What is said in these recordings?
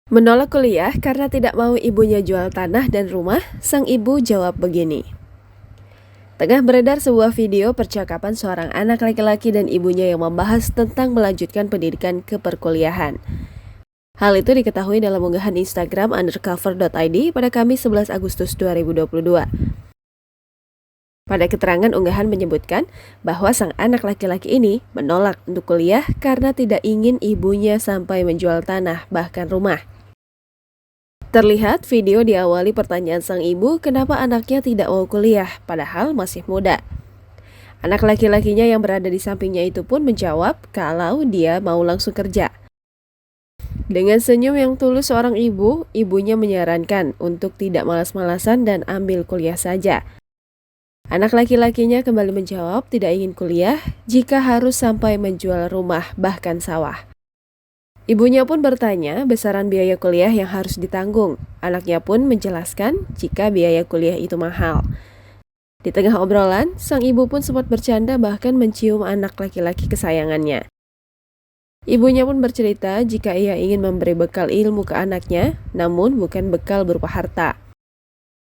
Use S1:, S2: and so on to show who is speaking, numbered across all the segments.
S1: Menolak kuliah karena tidak mau ibunya jual tanah dan rumah, sang ibu jawab begini. Tengah beredar sebuah video percakapan seorang anak laki-laki dan ibunya yang membahas tentang melanjutkan pendidikan ke perkuliahan. Hal itu diketahui dalam unggahan Instagram undercover.id pada Kamis 11 Agustus 2022. Pada keterangan unggahan menyebutkan bahwa sang anak laki-laki ini menolak untuk kuliah karena tidak ingin ibunya sampai menjual tanah bahkan rumah. Terlihat video diawali pertanyaan sang ibu kenapa anaknya tidak mau kuliah padahal masih muda. Anak laki-lakinya yang berada di sampingnya itu pun menjawab kalau dia mau langsung kerja. Dengan senyum yang tulus seorang ibu, ibunya menyarankan untuk tidak malas-malasan dan ambil kuliah saja. Anak laki-lakinya kembali menjawab tidak ingin kuliah jika harus sampai menjual rumah bahkan sawah. Ibunya pun bertanya besaran biaya kuliah yang harus ditanggung. Anaknya pun menjelaskan jika biaya kuliah itu mahal. Di tengah obrolan, sang ibu pun sempat bercanda bahkan mencium anak laki-laki kesayangannya. Ibunya pun bercerita jika ia ingin memberi bekal ilmu ke anaknya, namun bukan bekal berupa harta.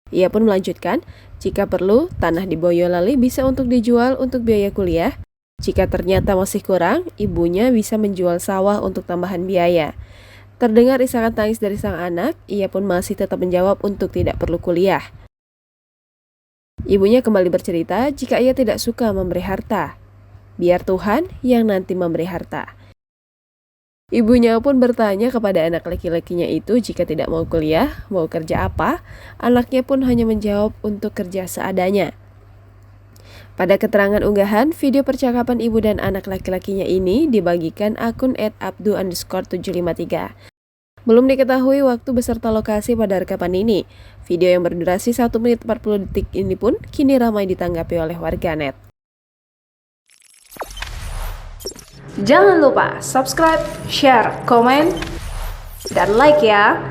S1: Ia pun melanjutkan, jika perlu, tanah di Boyolali bisa untuk dijual untuk biaya kuliah. Jika ternyata masih kurang, ibunya bisa menjual sawah untuk tambahan biaya. Terdengar isakan tangis dari sang anak, ia pun masih tetap menjawab untuk tidak perlu kuliah. Ibunya kembali bercerita jika ia tidak suka memberi harta. Biar Tuhan yang nanti memberi harta. Ibunya pun bertanya kepada anak laki-lakinya itu jika tidak mau kuliah, mau kerja apa? Anaknya pun hanya menjawab untuk kerja seadanya. Pada keterangan unggahan, video percakapan ibu dan anak laki-lakinya ini dibagikan akun @abdu_753. Belum diketahui waktu beserta lokasi pada rekaman ini. Video yang berdurasi 1 menit 40 detik ini pun kini ramai ditanggapi oleh warganet.
S2: Jangan lupa subscribe, share, komen, dan like ya!